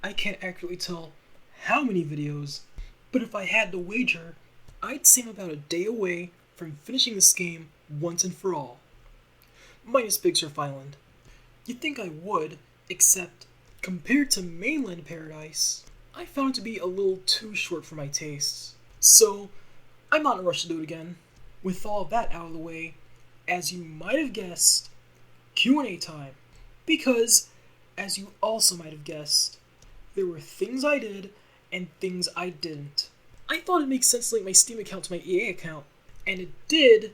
I can't accurately tell how many videos, but if I had to wager, I'd say I'm about a day away from finishing this game once and for all. Minus Big Surf Island. You'd think I would, except compared to mainland Paradise, I found it to be a little too short for my tastes. So, I'm not in a rush to do it again. With all that out of the way, as you might have guessed, Q&A time. Because, as you also might have guessed, there were things I did and things I didn't. I thought it makes sense to link my Steam account to my EA account, and it did,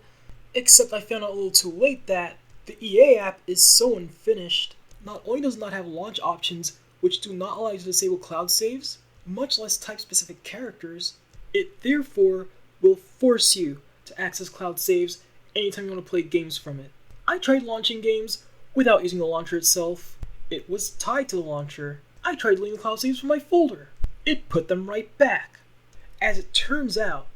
except I found out a little too late that the EA app is so unfinished. Not only does it not have launch options, which do not allow you to disable cloud saves, much less type-specific characters, it therefore will force you to access cloud saves anytime you want to play games from it. I tried launching games without using the launcher itself. It was tied to the launcher. I tried deleting the cloud saves from my folder. It put them right back. As it turns out,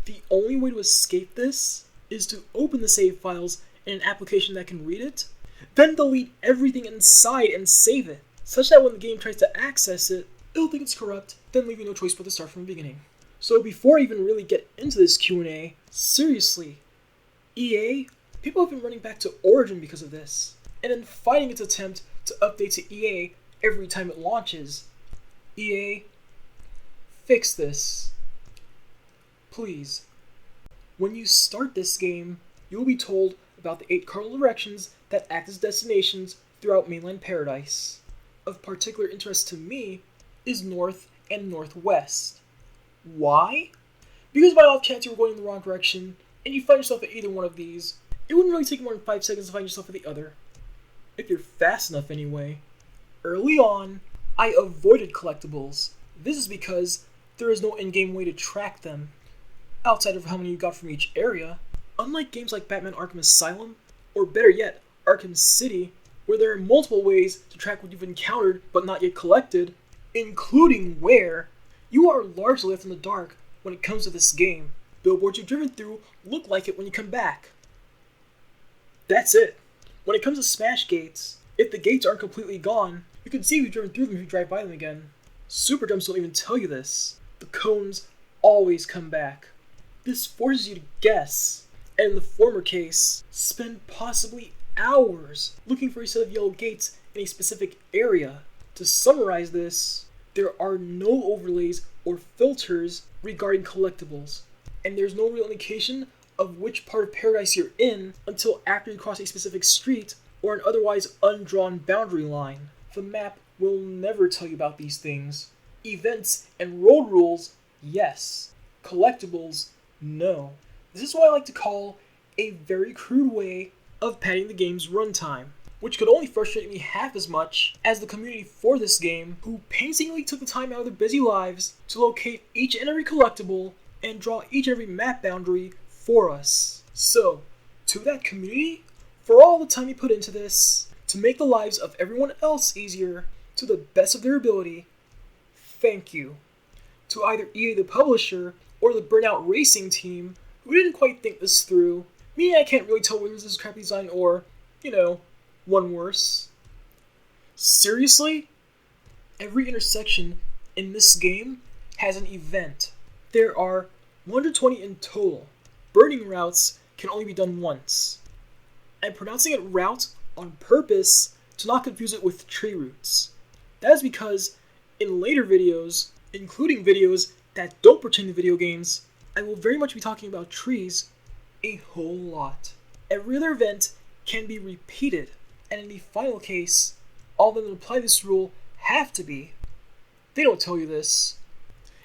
the only way to escape this is to open the save files in an application that can read it, then delete everything inside and save it, such that when the game tries to access it, it'll think it's corrupt, then leave you no choice but to start from the beginning. So before I even really get into this Q&A, seriously, EA, people have been running back to Origin because of this, and then fighting its attempt to update to EA every time it launches. EA, fix this. Please. When you start this game, you'll be told about the 8 cardinal directions that act as destinations throughout mainland Paradise. Of particular interest to me is North and Northwest. Why? Because by off chance you were going in the wrong direction, and you find yourself at either one of these, it wouldn't really take more than 5 seconds to find yourself at the other. If you're fast enough anyway. Early on, I avoided collectibles. This is because there is no in-game way to track them, outside of how many you got from each area. Unlike games like Batman Arkham Asylum, or better yet, Arkham City, where there are multiple ways to track what you've encountered but not yet collected, including where, you are largely left in the dark when it comes to this game. Billboards you've driven through look like it when you come back. That's it. When it comes to smash gates, if the gates aren't completely gone, you can see if you've driven through them if you drive by them again. Super jumps don't even tell you this. The cones always come back. This forces you to guess, and in the former case, spend possibly hours looking for a set of yellow gates in a specific area. To summarize this, there are no overlays or filters regarding collectibles, and there's no real indication of which part of Paradise you're in until after you cross a specific street or an otherwise undrawn boundary line. The map will never tell you about these things. Events and road rules, yes. Collectibles, no. This is what I like to call a very crude way of padding the game's runtime, which could only frustrate me half as much as the community for this game, who painstakingly took the time out of their busy lives to locate each and every collectible and draw each and every map boundary for us. So, to that community, for all the time you put into this, to make the lives of everyone else easier to the best of their ability, thank you. To either EA the publisher or the Burnout Racing team, who didn't quite think this through, meaning I can't really tell whether this is crappy design or, one worse. Seriously? Every intersection in this game has an event. There are 120 in total. Burning routes can only be done once. I'm pronouncing it route on purpose to not confuse it with tree routes. That is because in later videos, including videos that don't pertain to video games, I will very much be talking about trees a whole lot. Every other event can be repeated, and in the final case, all of them that apply this rule have to be. They don't tell you this.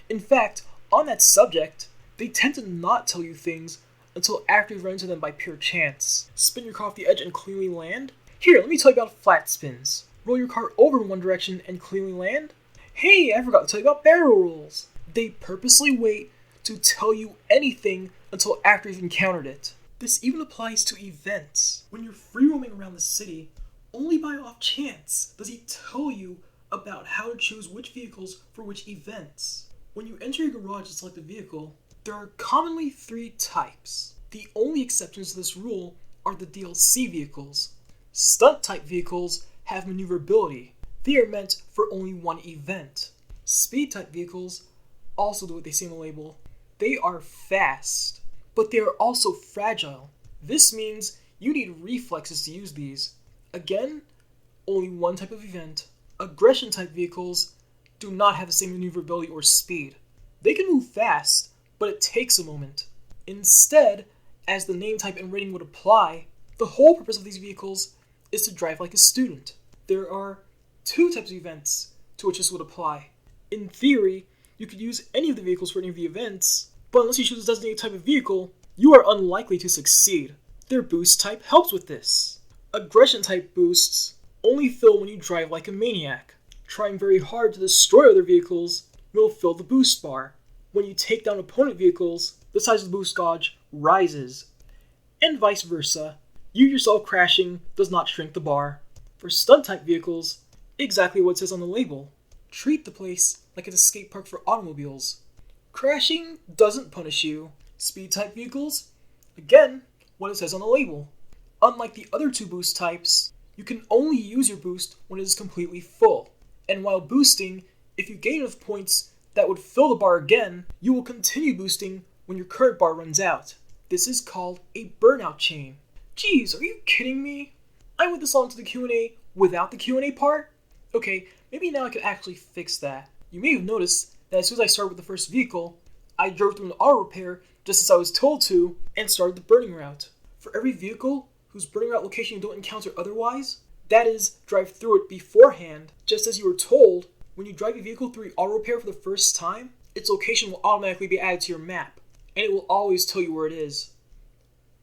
In fact, on that subject, they tend to not tell you things until after you've run into them by pure chance. Spin your car off the edge and cleanly land? Here, let me tell you about flat spins. Roll your car over in one direction and cleanly land? Hey, I forgot to tell you about barrel rolls. They purposely wait to tell you anything until after you've encountered it. This even applies to events. When you're free roaming around the city, only by off chance does he tell you about how to choose which vehicles for which events. When you enter your garage and select a vehicle, there are commonly 3 types. The only exceptions to this rule are the DLC vehicles. Stunt-type vehicles have maneuverability. They are meant for only one event. Speed-type vehicles also do what they say on the label. They are fast, but they are also fragile. This means you need reflexes to use these. Again, only one type of event. Aggression-type vehicles do not have the same maneuverability or speed. They can move fast, but it takes a moment. Instead, as the name type and rating would apply, the whole purpose of these vehicles is to drive like a student. There are two types of events to which this would apply. In theory, you could use any of the vehicles for any of the events, but unless you choose a designated type of vehicle, you are unlikely to succeed. Their boost type helps with this. Aggression type boosts only fill when you drive like a maniac. Trying very hard to destroy other vehicles will fill the boost bar. When you take down opponent vehicles, the size of the boost gauge rises. And vice versa. You yourself crashing does not shrink the bar. For stunt type vehicles, exactly what it says on the label. Treat the place like an escape park for automobiles. Crashing doesn't punish you. Speed type vehicles, again, what it says on the label. Unlike the other two boost types, you can only use your boost when it is completely full. And while boosting, if you gain enough points that would fill the bar again, you will continue boosting when your current bar runs out. This is called a burnout chain. Geez, are you kidding me? I went this long to the Q&A without the Q&A part? Okay, maybe now I could actually fix that. You may have noticed that as soon as I started with the first vehicle, I drove through an auto repair just as I was told to and started the burning route. For every vehicle whose burning route location you don't encounter otherwise, that is, drive through it beforehand, just as you were told. When you drive a vehicle through auto repair for the first time, its location will automatically be added to your map, and it will always tell you where it is.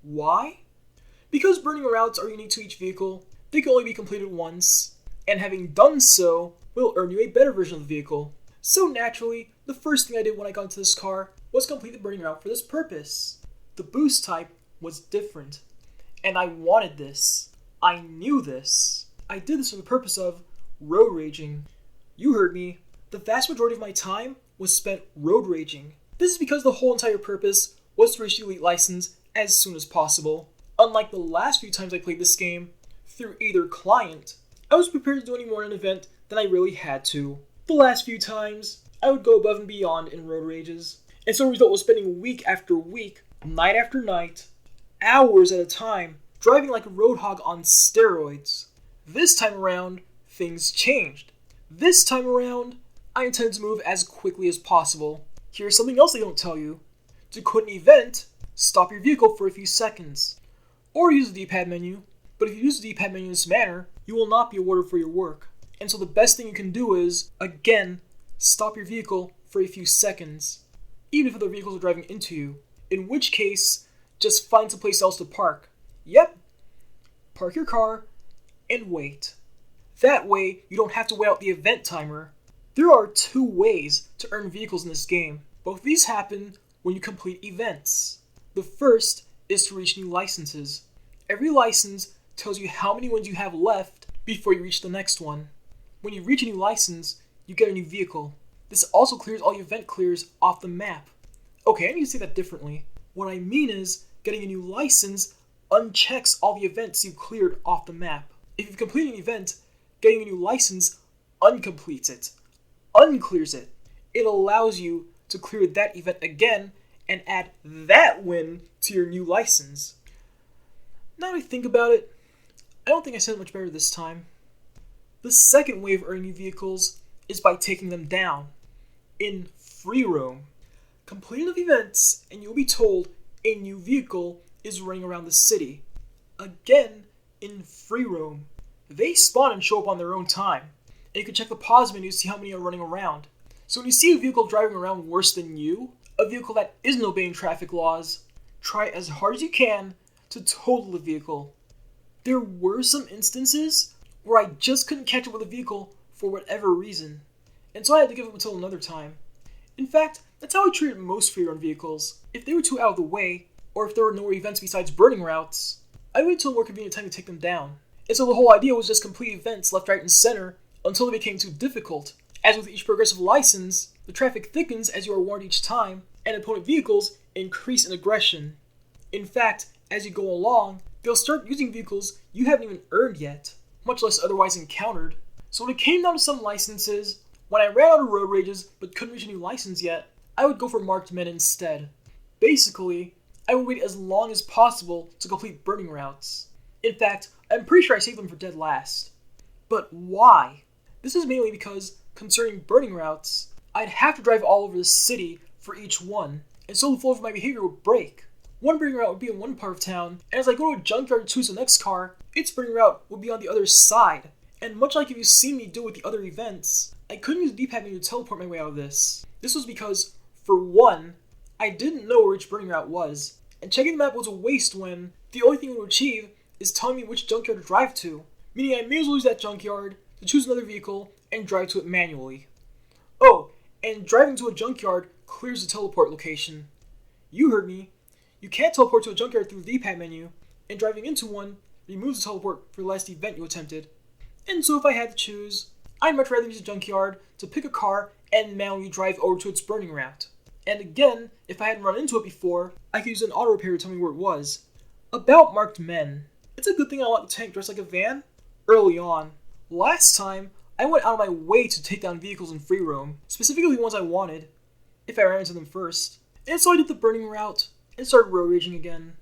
Why? Because burning routes are unique to each vehicle, they can only be completed once, and having done so will earn you a better version of the vehicle. So naturally, the first thing I did when I got into this car was complete the burning route for this purpose. The boost type was different, and I wanted this. I knew this. I did this for the purpose of road raging. You heard me. The vast majority of my time was spent road raging. This is because the whole entire purpose was to reach the Elite license as soon as possible. Unlike the last few times I played this game, through either client, I was prepared to do any more in an event than I really had to. The last few times, I would go above and beyond in road rages, and so the result was spending week after week, night after night, hours at a time, driving like a roadhog on steroids. This time around, things changed. This time around, I intend to move as quickly as possible. Here's something else they don't tell you. To quit an event, stop your vehicle for a few seconds, or use the D-pad menu, but if you use the D-pad menu in this manner, you will not be awarded for your work. And so the best thing you can do is, again, stop your vehicle for a few seconds, even if other vehicles are driving into you, in which case, just find someplace else to park. Yep, park your car and wait. That way, you don't have to wait out the event timer. There are two ways to earn vehicles in this game. Both of these happen when you complete events. The first is to reach new licenses. Every license tells you how many ones you have left before you reach the next one. When you reach a new license, you get a new vehicle. This also clears all your event clears off the map. Okay, I need to say that differently. What I mean is, getting a new license unchecks all the events you cleared off the map. If you've completed an event, getting a new license uncompletes it, unclears it. It allows you to clear that event again and add that win to your new license. Now that I think about it, I don't think I said it much better this time. The second way of earning new vehicles is by taking them down in free roam. Complete enough events and you'll be told a new vehicle is running around the city. Again, in free roam. They spawn and show up on their own time, and you can check the pause menu to see how many are running around. So when you see a vehicle driving around worse than you, a vehicle that isn't obeying traffic laws, try as hard as you can to total the vehicle. There were some instances where I just couldn't catch up with a vehicle for whatever reason, and so I had to give up until another time. In fact, that's how I treated most free-run vehicles. If they were too out of the way, or if there were no events besides burning routes, I waited until a more convenient time to take them down. And so the whole idea was just complete events left, right, and center until they became too difficult. As with each progressive license, the traffic thickens as you are warned each time, and opponent vehicles increase in aggression. In fact, as you go along, they'll start using vehicles you haven't even earned yet, much less otherwise encountered. So when it came down to some licenses, when I ran out of road rages but couldn't reach a new license yet, I would go for marked men instead. Basically, I would wait as long as possible to complete burning routes. In fact, I'm pretty sure I saved them for dead last. But why? This is mainly because, concerning burning routes, I'd have to drive all over the city for each one, and so the flow of my behavior would break. One burning route would be in one part of town, and as I go to a junkyard to choose the next car, its burning route would be on the other side. And much like if you've seen me do with the other events, I couldn't use the D-pad menu to teleport my way out of this. This was because, for one, I didn't know where each burning route was, and checking the map was a waste when the only thing it would achieve is telling me which junkyard to drive to, meaning I may as well use that junkyard to choose another vehicle and drive to it manually. Oh, and driving to a junkyard clears the teleport location. You heard me. You can't teleport to a junkyard through the D-pad menu, and driving into one removes the teleport for the last event you attempted. And so if I had to choose, I'd much rather use a junkyard to pick a car and manually drive over to its burning route. And again, if I hadn't run into it before, I could use an auto repair to tell me where it was. About marked men. It's a good thing I let the tank dress like a van early on. Last time, I went out of my way to take down vehicles in free roam, specifically the ones I wanted, if I ran into them first. And so I did the burning route and started road raging again.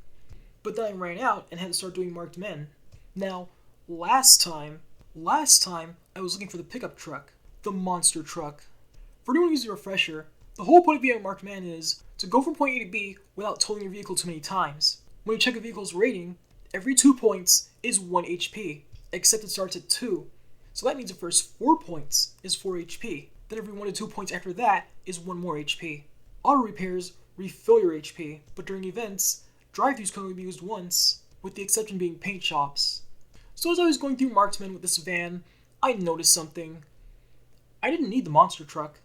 But then I ran out and had to start doing marked men. Now, last time I was looking for the pickup truck, the monster truck. For anyone who's a refresher, the whole point of being a marked man is to go from point A to B without towing your vehicle too many times. When you check a vehicle's rating, every 2 points is 1 HP, except it starts at 2. So that means the first 4 points is 4 HP. Then every 1 to 2 points after that is 1 more HP. Auto repairs refill your HP, but during events, drive-thrus can only be used once, with the exception being paint shops. So as I was going through marksmen with this van, I noticed something. I didn't need the monster truck.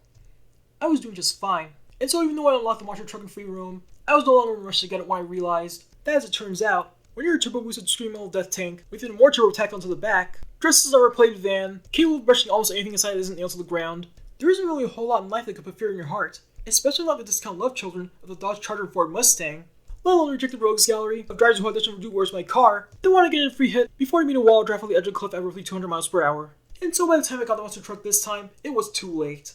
I was doing just fine. And so even though I unlocked the monster truck in free roam, I was no longer in a rush to get it when I realized that, as it turns out, when you're a turbo-boosted scream-metal death tank with even more turbo tacked onto the back, dressed as a replated van, capable of brushing almost anything inside that isn't nailed to the ground, there isn't really a whole lot in life that could put fear in your heart, especially not the discount love children of the Dodge Charger and Ford Mustang, let alone the rejected rogues gallery of drivers who had to do worse my car, that want to get in a free hit before you meet a wall or drive off the edge of a cliff at roughly 200 miles per hour. And so by the time I got the monster truck this time, it was too late.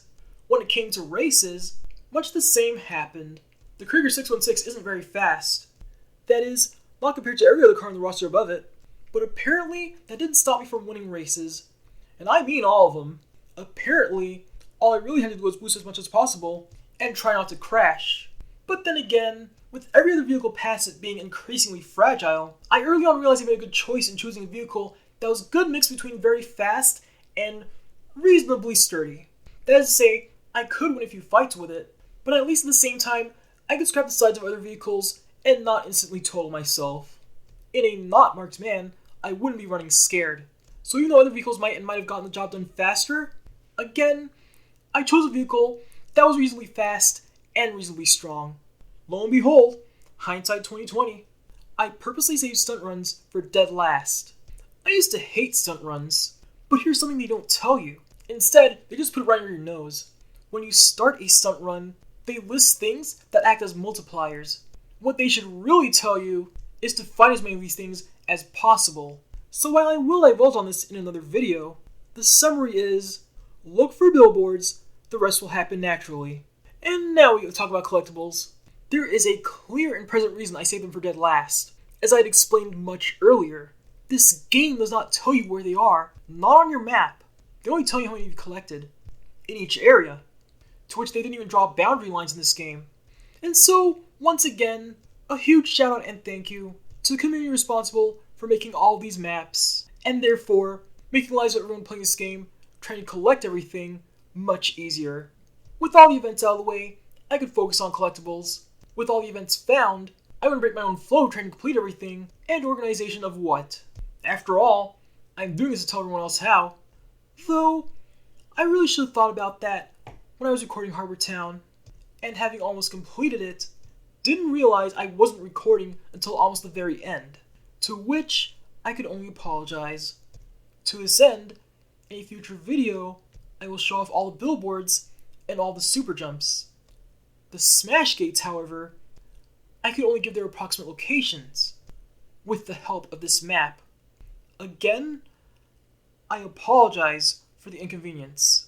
When it came to races, much the same happened. The Krieger 616 isn't very fast. That is, not compared to every other car on the roster above it. But apparently, that didn't stop me from winning races. And I mean all of them. Apparently, all I really had to do was boost as much as possible, and try not to crash. But then again, with every other vehicle past it being increasingly fragile, I early on realized I made a good choice in choosing a vehicle that was a good mix between very fast and reasonably sturdy. That is to say, I could win a few fights with it, but at least at the same time, I could scrap the sides of other vehicles and not instantly total myself. In a not marked man, I wouldn't be running scared. So even though other vehicles might have gotten the job done faster, again, I chose a vehicle that was reasonably fast and reasonably strong. Lo and behold, hindsight 2020, I purposely saved stunt runs for dead last. I used to hate stunt runs, but here's something they don't tell you. Instead, they just put it right under your nose. When you start a stunt run, they list things that act as multipliers. What they should really tell you is to find as many of these things as possible. So while I will divulge on this in another video, the summary is, look for billboards, the rest will happen naturally. And now we talk about collectibles. There is a clear and present reason I saved them for dead last. As I had explained much earlier, this game does not tell you where they are, not on your map. They only tell you how many you've collected in each area, to which they didn't even draw boundary lines in this game. And so, once again, a huge shout out and thank you to the community responsible for making all these maps, and therefore, making the lives of everyone playing this game, trying to collect everything, much easier. With all the events out of the way, I could focus on collectibles. With all the events found, I would break my own flow trying to complete everything, and organization of what. After all, I'm doing this to tell everyone else how. Though, I really should have thought about that when I was recording Harbor Town, and having almost completed it, didn't realize I wasn't recording until almost the very end, to which I could only apologize. To this end, in a future video, I will show off all the billboards and all the super jumps. The smash gates, however, I could only give their approximate locations, with the help of this map. Again, I apologize for the inconvenience.